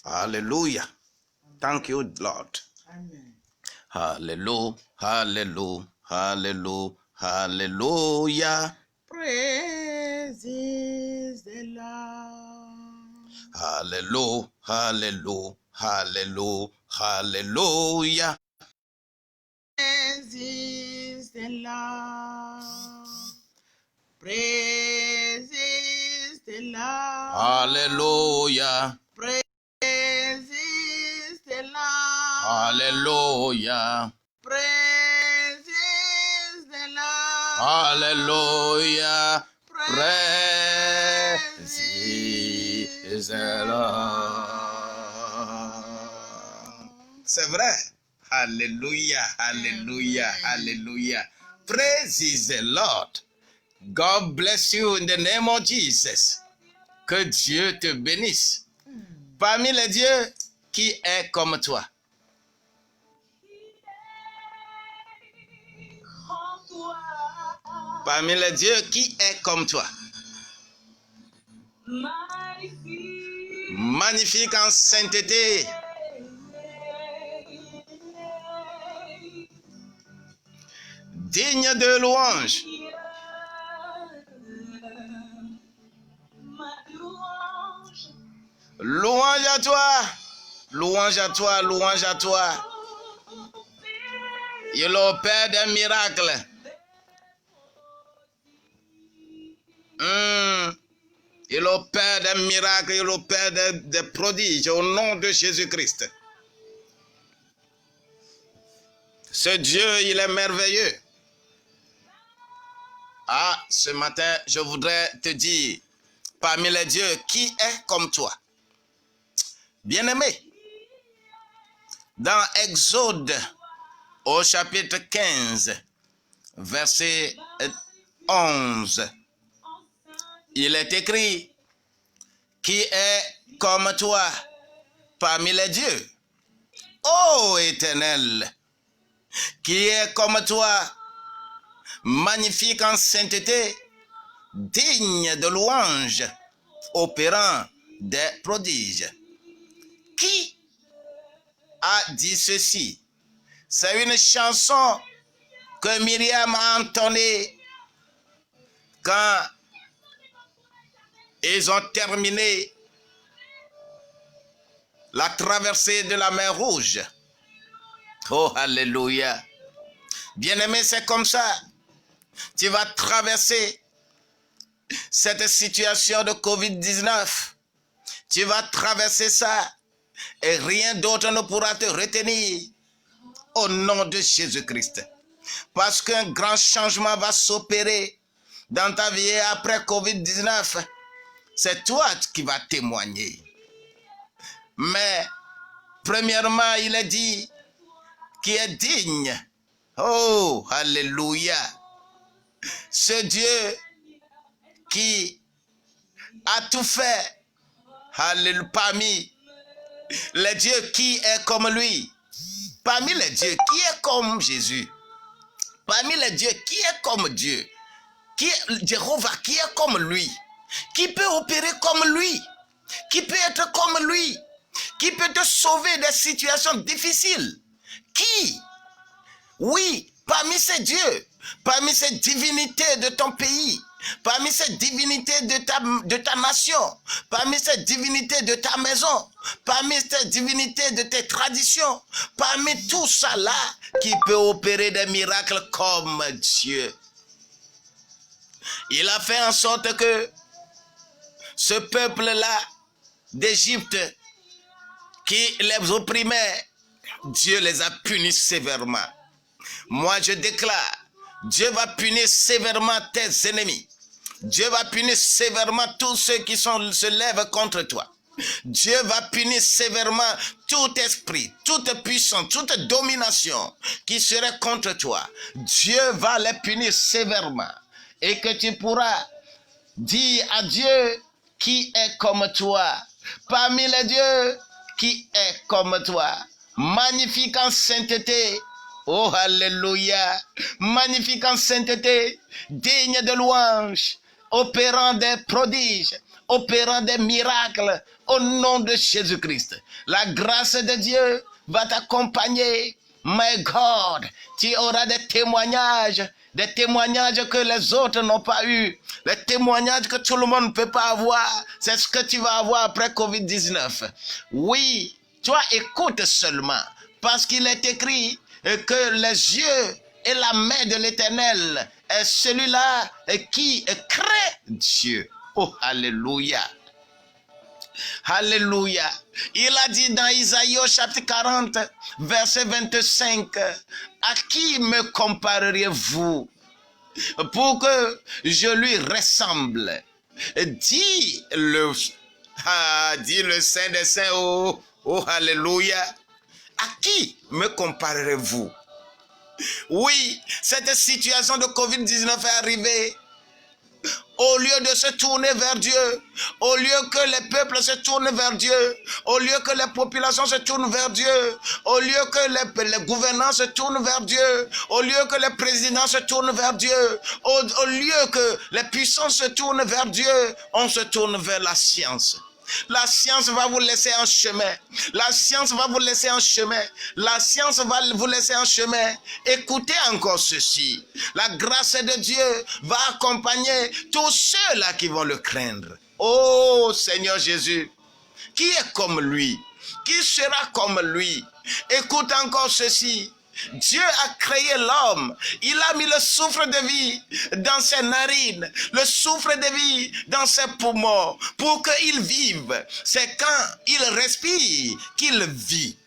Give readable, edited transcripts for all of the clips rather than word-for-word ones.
Hallelujah. Thank you, Lord. Amen. Hallelujah. Hallelujah. Hallelujah. Hallelujah. Praise is the Lord. Hallelujah. Hallelujah. Hallelujah. Hallelujah. Praise is the Lord. Praise is the Lord. Hallelujah. Praise is the Lord. Hallelujah. Praise is the Lord. Hallelujah. Praise Praise the Lord. C'est vrai. Hallelujah. Hallelujah. Hallelujah. Praise is the Lord. God bless you in the name of Jesus. Que Dieu te bénisse. Parmi les dieux, qui est comme toi? Parmi les dieux, qui est comme toi? Magnifique en sainteté. Digne de louange. Louange à toi. Louange à toi, louange à toi. Il opère des miracles. Il opère des miracles, il opère des prodiges au nom de Jésus-Christ. Ce Dieu, il est merveilleux. Ah, ce matin, je voudrais te dire, parmi les dieux, qui est comme toi? Bien-aimé, dans Exode, au chapitre 15, verset 11, il est écrit, qui est comme toi parmi les dieux? Ô Éternel, qui est comme toi, magnifique en sainteté, digne de louange, opérant des prodiges. Qui a dit ceci? C'est une chanson que Myriam a entonnée quand ils ont terminé la traversée de la mer Rouge. Oh, alléluia. Bien-aimé, c'est comme ça. Tu vas traverser cette situation de Covid-19. Tu vas traverser ça et rien d'autre ne pourra te retenir au nom de Jésus-Christ. Parce qu'un grand changement va s'opérer dans ta vie après Covid-19. C'est toi qui vas témoigner. Mais premièrement, il est dit qui est digne. Oh, alléluia. Ce Dieu qui a tout fait, alléluia, parmi les dieux qui est comme lui, parmi les dieux qui est comme Jésus, parmi les dieux qui est comme Dieu, qui est Jéhovah, qui est comme lui, qui peut opérer comme lui, qui peut être comme lui, qui peut te sauver des situations difficiles. Qui? Oui, parmi ces dieux, parmi ces divinités de ton pays, parmi ces divinités de ta nation, parmi ces divinités de ta maison, parmi ces divinités de tes traditions, parmi tout ça là qui peut opérer des miracles comme Dieu. Il a fait en sorte que ce peuple-là d'Égypte qui les opprimait, Dieu les a punis sévèrement. Moi je déclare, Dieu va punir sévèrement tes ennemis. Dieu va punir sévèrement tous ceux qui se lèvent contre toi. Dieu va punir sévèrement tout esprit, toute puissance, toute domination qui serait contre toi. Dieu va les punir sévèrement. Et que tu pourras dire à Dieu qui est comme toi. Parmi les dieux, qui est comme toi. Magnifique en sainteté. Oh, alléluia. Magnifique en sainteté. Digne de louange. Opérant des prodiges. opérant des miracles au nom de Jésus-Christ. La grâce de Dieu va t'accompagner. My God, tu auras des témoignages que les autres n'ont pas eu, les témoignages que tout le monde ne peut pas avoir. C'est ce que tu vas avoir après Covid-19. Oui, toi écoute seulement, parce qu'il est écrit que les yeux et la main de l'Éternel est celui-là qui crée Dieu. Oh, alléluia. Alléluia. Il a dit dans Isaïe au chapitre 40, verset 25, à qui me compareriez-vous pour que je lui ressemble? Dit le Saint des Saints, oh, oh, alléluia. À qui me comparerez-vous? Oui, cette situation de Covid-19 est arrivée. Au lieu de se tourner vers Dieu, au lieu que les peuples se tournent vers Dieu, au lieu que les populations se tournent vers Dieu, au lieu que les gouvernants se tournent vers Dieu, au lieu que les présidents se tournent vers Dieu, au lieu que les puissants se tournent vers Dieu, on se tourne vers la science. La science va vous laisser un chemin. La science va vous laisser un chemin. La science va vous laisser un chemin. Écoutez encore ceci. La grâce de Dieu va accompagner tous ceux-là qui vont le craindre. Oh Seigneur Jésus, qui est comme lui? Qui sera comme lui? Écoute encore ceci. Dieu a créé l'homme. Il a mis le souffle de vie dans ses narines, le souffle de vie dans ses poumons pour qu'il vive. C'est quand il respire qu'il vit.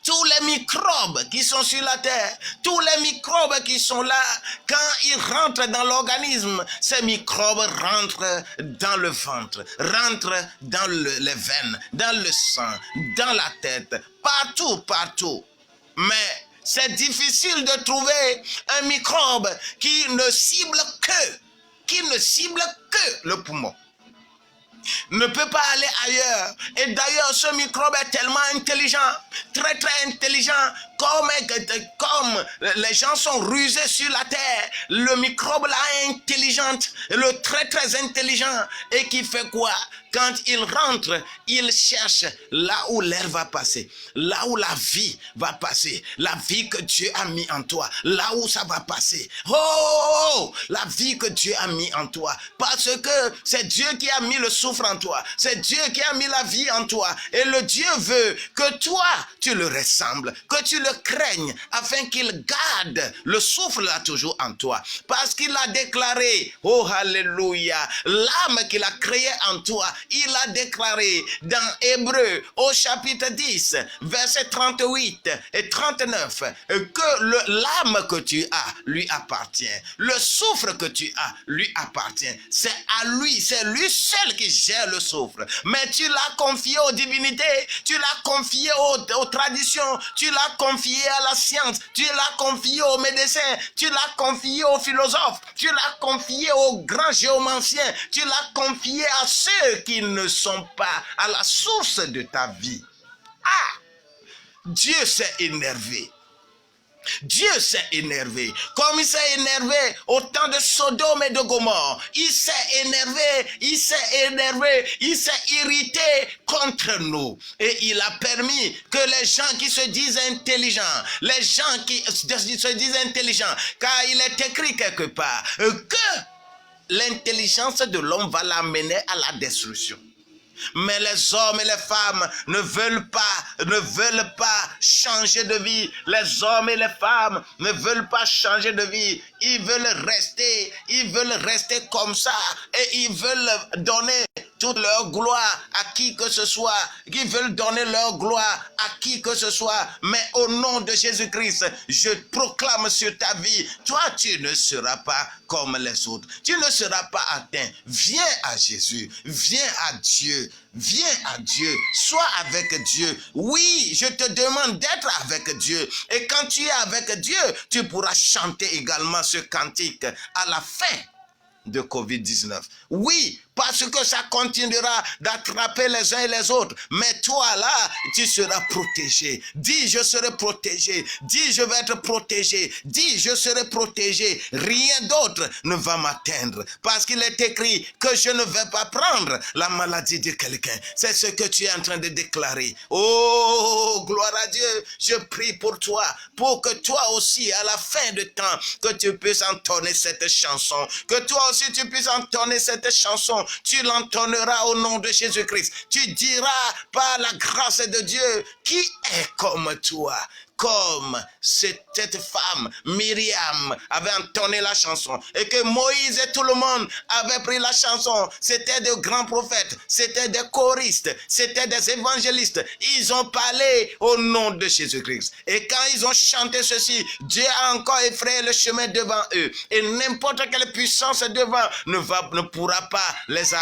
Tous les microbes qui sont sur la terre, tous les microbes qui sont là, quand ils rentrent dans l'organisme, ces microbes rentrent dans le ventre, rentrent dans les veines, dans le sang, dans la tête, partout, partout. Mais c'est difficile de trouver un microbe qui ne cible que le poumon. Ne peut pas aller ailleurs. Et d'ailleurs, ce microbe est tellement intelligent, très très intelligent, comme les gens sont rusés sur la terre. Le microbe là est intelligent, le très très intelligent, et qui fait quoi? Quand il rentre, il cherche là où l'air va passer, là où la vie va passer, la vie que Dieu a mis en toi, là où ça va passer. Oh, la vie que Dieu a mis en toi, parce que c'est Dieu qui a mis le souffle en toi, c'est Dieu qui a mis la vie en toi, et le Dieu veut que toi, tu le ressembles, que tu le craignes, afin qu'il garde le souffle là toujours en toi, parce qu'il a déclaré, oh alléluia, l'âme qu'il a créée en toi. Il a déclaré dans Hébreux au chapitre 10, versets 38 et 39, que l'âme que tu as lui appartient. Le souffle que tu as lui appartient. C'est à lui, c'est lui seul qui gère le souffle. Mais tu l'as confié aux divinités, tu l'as confié aux traditions, tu l'as confié à la science, tu l'as confié aux médecins, tu l'as confié aux philosophes, tu l'as confié aux grands géomanciens, tu l'as confié à ceux qui ne sont pas à la source de ta vie. Ah! Dieu s'est énervé. Dieu s'est énervé. Comme il s'est énervé au temps de Sodome et de Gomorrhe. Il s'est énervé, il s'est irrité contre nous. Et il a permis que les gens qui se disent intelligents, les gens qui se disent intelligents, car il est écrit quelque part que l'intelligence de l'homme va l'amener à la destruction. Mais les hommes et les femmes ne veulent pas changer de vie. Les hommes et les femmes ne veulent pas changer de vie. Ils veulent rester comme ça. Et ils veulent donner toute leur gloire à qui que ce soit. Ils veulent donner leur gloire à qui que ce soit. Mais au nom de Jésus-Christ, je proclame sur ta vie, toi tu ne seras pas comme les autres. Tu ne seras pas atteint. Viens à Jésus. Viens à Dieu. Viens à Dieu, sois avec Dieu. Oui, je te demande d'être avec Dieu. Et quand tu es avec Dieu, tu pourras chanter également ce cantique à la fin de Covid-19. Oui, parce que ça continuera d'attraper les uns et les autres. Mais toi là, tu seras protégé. Dis, je serai protégé. Dis, je vais être protégé. Dis, je serai protégé. Rien d'autre ne va m'atteindre. Parce qu'il est écrit que je ne vais pas prendre la maladie de quelqu'un. C'est ce que tu es en train de déclarer. Oh, gloire à Dieu. Je prie pour toi, pour que toi aussi, à la fin de temps, que tu puisses entonner cette chanson. Que toi aussi, tu puisses entonner cette chanson. Tu l'entonneras au nom de Jésus-Christ. Tu diras par la grâce de Dieu, qui est comme toi? Comme cette femme, Myriam, avait entonné la chanson et que Moïse et tout le monde avaient pris la chanson. C'était de grands prophètes, c'était des choristes, c'était des évangélistes. Ils ont parlé au nom de Jésus-Christ. Et quand ils ont chanté ceci, Dieu a encore effrayé le chemin devant eux. Et n'importe quelle puissance devant ne pourra pas les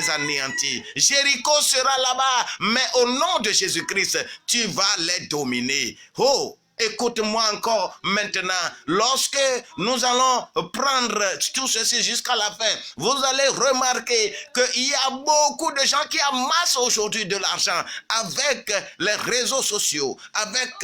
anéantir. Jéricho sera là-bas, mais au nom de Jésus-Christ, tu vas les dominer. Oh! Écoute-moi encore maintenant. Lorsque nous allons prendre tout ceci jusqu'à la fin, vous allez remarquer qu'il y a beaucoup de gens qui amassent aujourd'hui de l'argent avec les réseaux sociaux, avec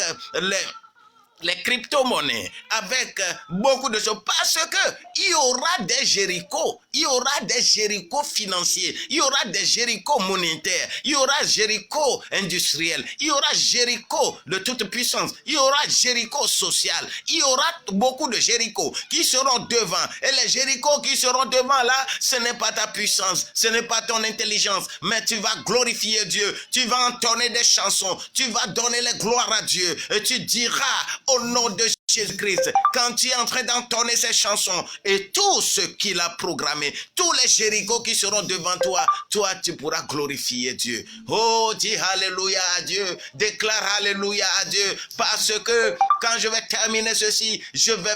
les crypto-monnaies, avec beaucoup de choses, parce que il y aura des Jéricho, il y aura des Jéricho financiers, il y aura des Jéricho monétaires, il y aura Jéricho industriel, il y aura Jéricho de toute puissance, il y aura Jéricho social, il y aura beaucoup de Jéricho qui seront devant, et les Jéricho qui seront devant là, ce n'est pas ta puissance, ce n'est pas ton intelligence, mais tu vas glorifier Dieu, tu vas entonner des chansons, tu vas donner les gloires à Dieu, et tu diras au nom de Jésus-Christ, quand tu es en train d'entonner ces chansons et tout ce qu'il a programmé, tous les Jéricho qui seront devant toi, toi tu pourras glorifier Dieu. Oh, dis alléluia à Dieu, déclare alléluia à Dieu, parce que quand je vais terminer ceci, je vais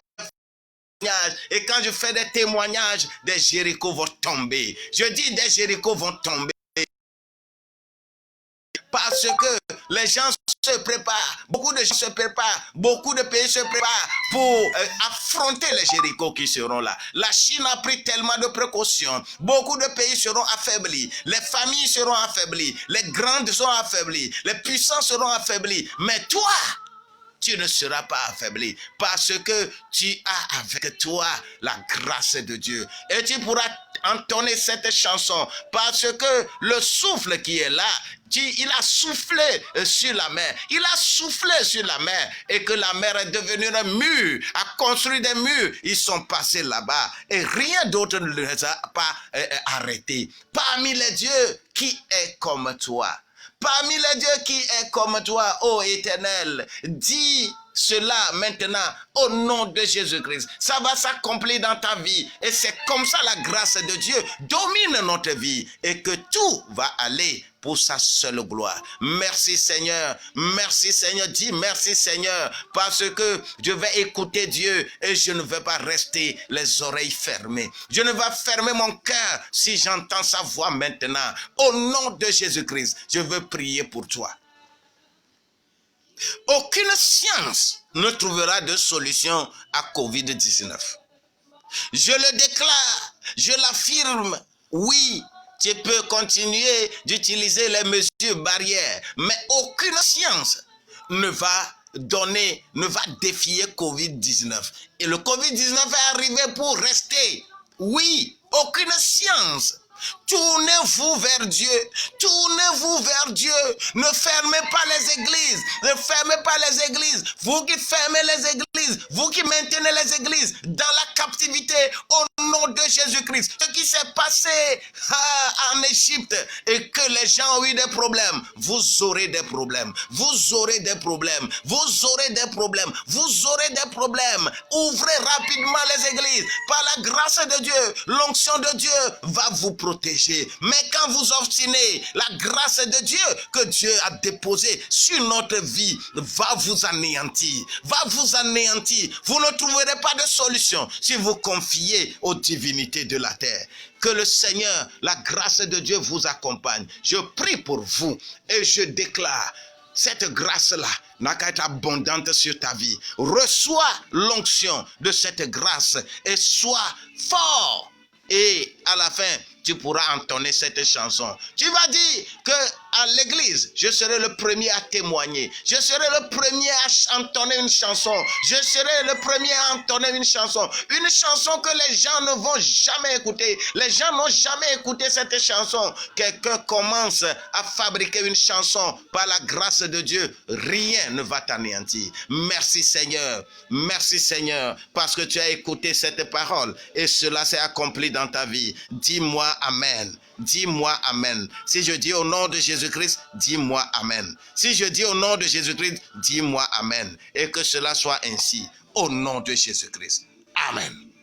et quand je fais des témoignages, des Jéricho vont tomber. Je dis des Jéricho vont tomber. Parce que les gens se préparent, beaucoup de gens se préparent, beaucoup de pays se préparent pour affronter les Jéricho qui seront là. La Chine a pris tellement de précautions. Beaucoup de pays seront affaiblis. Les familles seront affaiblies. Les grandes seront affaiblies. Les puissants seront affaiblis. Mais toi, tu ne seras pas affaibli parce que tu as avec toi la grâce de Dieu. Et tu pourras entonner cette chanson parce que le souffle qui est là, il a soufflé sur la mer. Il a soufflé sur la mer et que la mer est devenue un mur, a construit des murs. Ils sont passés là-bas et rien d'autre ne les a pas arrêtés. Parmi les dieux, qui est comme toi? Parmi les dieux qui est comme toi, ô Éternel, dis cela maintenant au nom de Jésus-Christ. Ça va s'accomplir dans ta vie et c'est comme ça la grâce de Dieu domine notre vie et que tout va aller pour sa seule gloire. Merci Seigneur, dis merci Seigneur, parce que je vais écouter Dieu et je ne vais pas rester les oreilles fermées. Je ne vais fermer mon cœur si j'entends sa voix maintenant. Au nom de Jésus-Christ, je veux prier pour toi. Aucune science ne trouvera de solution à Covid-19. Je le déclare, je l'affirme, oui. Tu peux continuer d'utiliser les mesures barrières, mais aucune science ne va défier Covid-19. Et le Covid-19 est arrivé pour rester. Oui, aucune science. Tournez-vous vers Dieu. Tournez-vous vers Dieu. Ne fermez pas les églises. Ne fermez pas les églises. Vous qui fermez les églises, vous qui maintenez les églises dans la captivité, au nom de Jésus-Christ. Ce qui s'est passé en Égypte et que les gens ont eu des problèmes, vous aurez des problèmes. Vous aurez des problèmes. Vous aurez des problèmes. Vous aurez des problèmes. Ouvrez rapidement les églises. Par la grâce de Dieu, l'onction de Dieu va vous protéger. Mais quand vous obstinez, la grâce de Dieu que Dieu a déposée sur notre vie va vous anéantir. Va vous anéantir. Vous ne trouverez pas de solution si vous confiez aux divinités de la terre. Que le Seigneur, la grâce de Dieu vous accompagne. Je prie pour vous et je déclare cette grâce-là n'a qu'à être abondante sur ta vie. Reçois l'onction de cette grâce et sois fort Et à la fin, tu pourras entonner cette chanson. Tu vas dire que à l'église, je serai le premier à témoigner. Je serai le premier à entonner une chanson. Je serai le premier à entonner une chanson. Une chanson que les gens ne vont jamais écouter. Les gens n'ont jamais écouté cette chanson. Quelqu'un commence à fabriquer une chanson par la grâce de Dieu. Rien ne va t'anéantir. Merci Seigneur. Merci Seigneur parce que tu as écouté cette parole et cela s'est accompli dans ta vie. Dis-moi Amen. Dis-moi Amen. Si je dis au nom de Jésus-Christ, dis-moi Amen. Si je dis au nom de Jésus-Christ, dis-moi Amen. Et que cela soit ainsi. Au nom de Jésus-Christ. Amen.